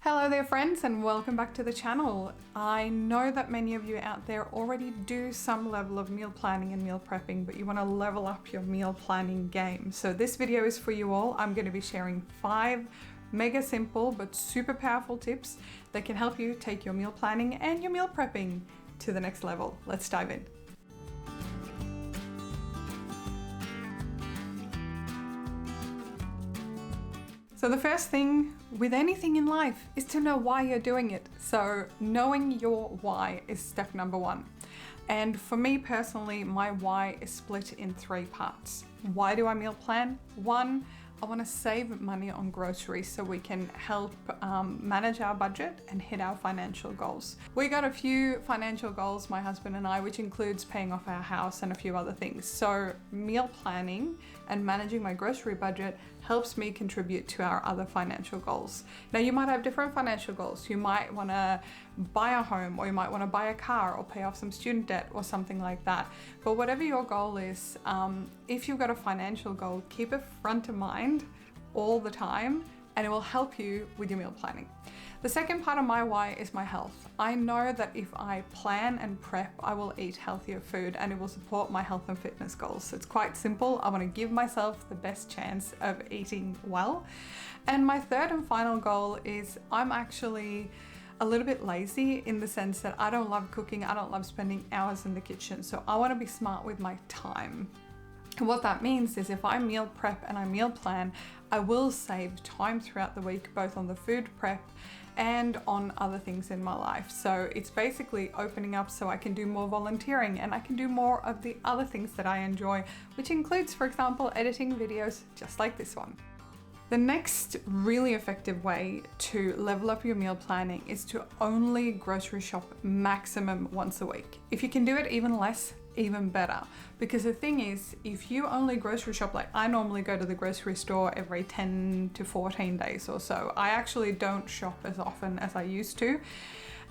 Hello there friends, and welcome back to the channel. I know that many of you out there already do some level of meal planning and meal prepping, but you want to level up your meal planning game. So this video is for you all. I'm going to be sharing 5 mega simple but super powerful tips that can help you take your meal planning and your meal prepping to the next level. Let's dive in. So the first thing with anything in life is to know why you're doing it. So knowing your why is step number 1. And for me personally, my why is split in 3 parts. Why do I meal plan? 1, I want to save money on groceries so we can help manage our budget and hit our financial goals. We got a few financial goals, my husband and I, which includes paying off our house and a few other things. So meal planning and managing my grocery budget helps me contribute to our other financial goals. Now you might have different financial goals. You might want to buy a home, or you might want to buy a car or pay off some student debt or something like that. But whatever your goal is, if you've got a financial goal, keep it front of mind all the time and it will help you with your meal planning. The second part of my why is my health. I know that if I plan and prep, I will eat healthier food and it will support my health and fitness goals. It's quite simple. I want to give myself the best chance of eating well. And my third and final goal is I'm actually a little bit lazy in the sense that I don't love cooking. I don't love spending hours in the kitchen. So I want to be smart with my time. And what that means is if I meal prep and I meal plan, I will save time throughout the week, both on the food prep and on other things in my life. So it's basically opening up so I can do more volunteering and I can do more of the other things that I enjoy, which includes, for example, editing videos just like this one. The next really effective way to level up your meal planning is to only grocery shop maximum once a week. If you can do it even less, even better. Because the thing is, if you only grocery shop, like I normally go to the grocery store every 10 to 14 days or so. I actually don't shop as often as I used to.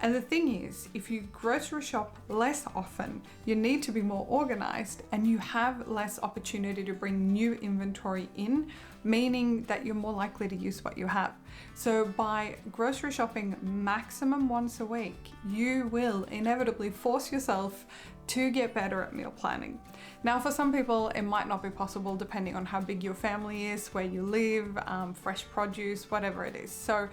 And the thing is, if you grocery shop less often, you need to be more organized and you have less opportunity to bring new inventory in, meaning that you're more likely to use what you have. So by grocery shopping maximum once a week, you will inevitably force yourself to get better at meal planning. Now, for some people, it might not be possible depending on how big your family is, where you live, fresh produce, whatever it is. So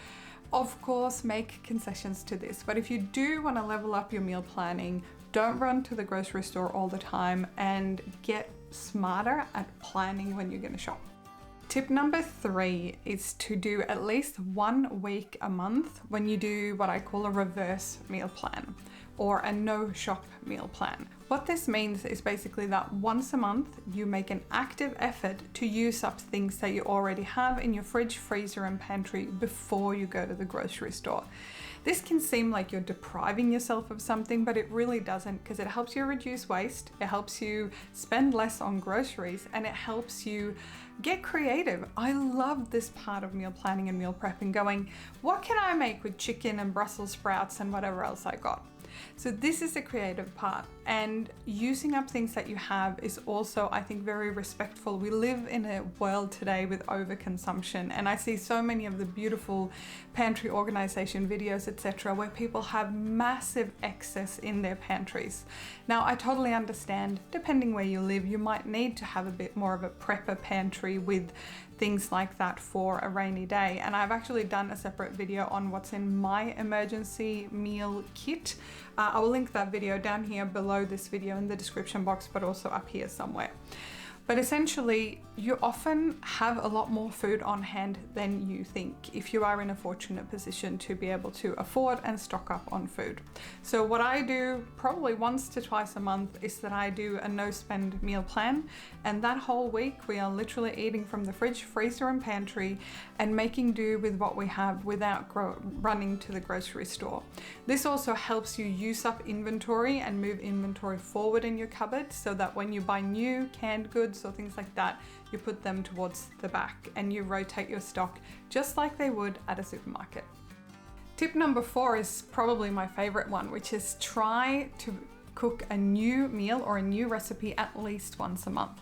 of course, make concessions to this, but if you do want to level up your meal planning, don't run to the grocery store all the time and get smarter at planning when you're going to shop. Tip number 3 is to do at least 1 week a month when you do what I call a reverse meal plan or a no shop meal plan. What this means is basically that once a month you make an active effort to use up things that you already have in your fridge, freezer and pantry before you go to the grocery store. This can seem like you're depriving yourself of something, but it really doesn't, because it helps you reduce waste, it helps you spend less on groceries, and it helps you get creative. I love this part of meal planning and meal prepping, going, what can I make with chicken and Brussels sprouts and whatever else I got? So this is the creative part, and using up things that you have is also, I think, very respectful. We live in a world today with overconsumption, and I see so many of the beautiful pantry organization videos, etc., where people have massive excess in their pantries. Now, I totally understand, depending where you live, you might need to have a bit more of a prepper pantry with things like that for a rainy day. And I've actually done a separate video on what's in my emergency meal kit. I will link that video down here below this video in the description box, but also up here somewhere. But essentially, you often have a lot more food on hand than you think if you are in a fortunate position to be able to afford and stock up on food. So what I do probably once to twice a month is that I do a no spend meal plan, and that whole week we are literally eating from the fridge, freezer and pantry and making do with what we have without running to the grocery store. This also helps you use up inventory and move inventory forward in your cupboard, so that when you buy new canned goods or things like that, you put them towards the back and you rotate your stock just like they would at a supermarket. Tip number 4 is probably my favorite one, which is try to cook a new meal or a new recipe at least once a month.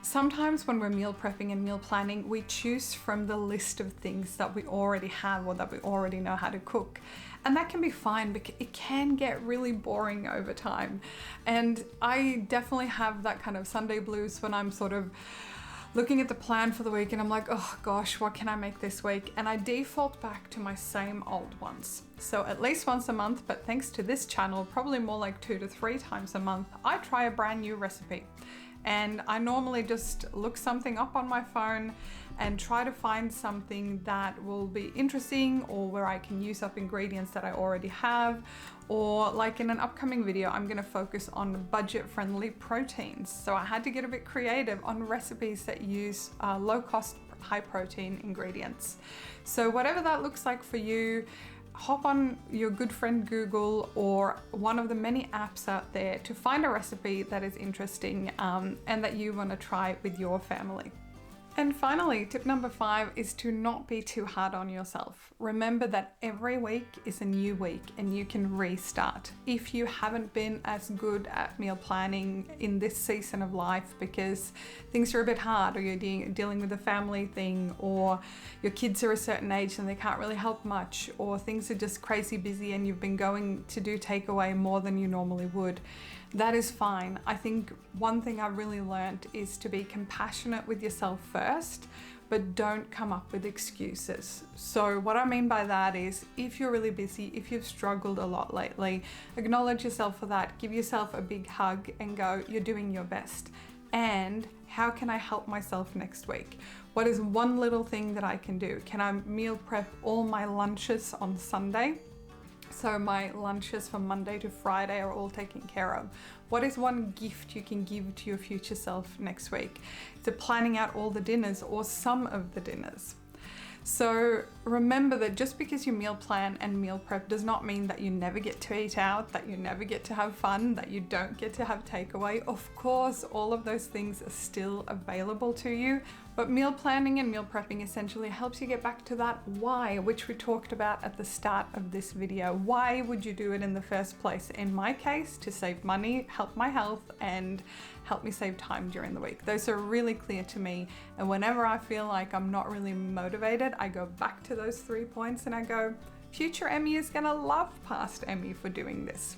Sometimes when we're meal prepping and meal planning, we choose from the list of things that we already have or that we already know how to cook. And that can be fine, but it can get really boring over time. And I definitely have that kind of Sunday blues when I'm sort of looking at the plan for the week and I'm like, oh gosh, what can I make this week? And I default back to my same old ones. So at least once a month, but thanks to this channel, probably more like 2 to 3 times a month, I try a brand new recipe. And I normally just look something up on my phone and try to find something that will be interesting, or where I can use up ingredients that I already have, or like in an upcoming video, I'm gonna focus on budget-friendly proteins. So I had to get a bit creative on recipes that use low-cost, high-protein ingredients. So whatever that looks like for you, hop on your good friend Google or one of the many apps out there to find a recipe that is interesting and that you want to try with your family. And finally, tip number 5 is to not be too hard on yourself. Remember that every week is a new week and you can restart. If you haven't been as good at meal planning in this season of life because things are a bit hard, or you're dealing with a family thing, or your kids are a certain age and they can't really help much, or things are just crazy busy and you've been going to do takeaway more than you normally would, that is fine. I think one thing I really learned is to be compassionate with yourself first, but don't come up with excuses. So what I mean by that is, if you're really busy, if you've struggled a lot lately, acknowledge yourself for that, give yourself a big hug and go, you're doing your best. And how can I help myself next week? What is one little thing that I can do? Can I meal prep all my lunches on Sunday? So my lunches from Monday to Friday are all taken care of. What is one gift you can give to your future self next week? Is it planning out all the dinners or some of the dinners? So remember that just because you meal plan and meal prep does not mean that you never get to eat out, that you never get to have fun, that you don't get to have takeaway. Of course, all of those things are still available to you, but meal planning and meal prepping essentially helps you get back to that why, which we talked about at the start of this video. Why would you do it in the first place? In my case, to save money, help my health, and help me save time during the week. Those are really clear to me. And whenever I feel like I'm not really motivated, I go back to those 3 points and I go, future Emmy is gonna love past Emmy for doing this.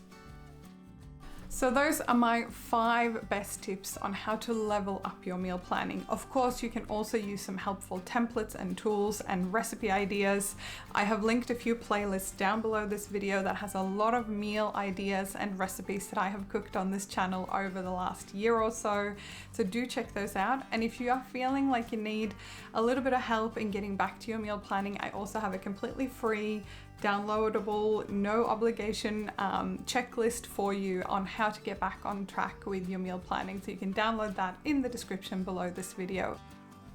So those are my 5 best tips on how to level up your meal planning. Of course, you can also use some helpful templates and tools and recipe ideas. I have linked a few playlists down below this video that has a lot of meal ideas and recipes that I have cooked on this channel over the last year or so. So do check those out. And if you are feeling like you need a little bit of help in getting back to your meal planning, I also have a completely free, downloadable, no obligation checklist for you on how to get back on track with your meal planning. So you can download that in the description below this video.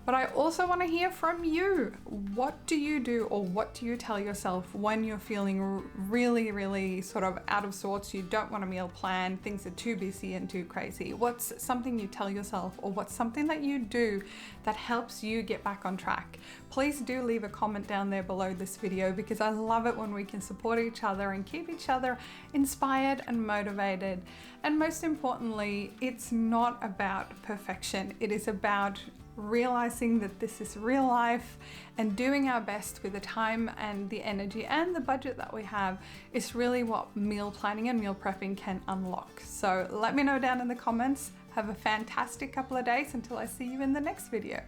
But I also want to hear from you. What do you do, or what do you tell yourself when you're feeling really sort of out of sorts? You don't want to meal plan, things are too busy and too crazy. What's something you tell yourself, or what's something that you do that helps you get back on track? Please do leave a comment down there below this video, because I love it when we can support each other and keep each other inspired and motivated. And most importantly, it's not about perfection. It is about realizing that this is real life, and doing our best with the time and the energy and the budget that we have is really what meal planning and meal prepping can unlock. So let me know down in the comments. Have a fantastic couple of days until I see you in the next video.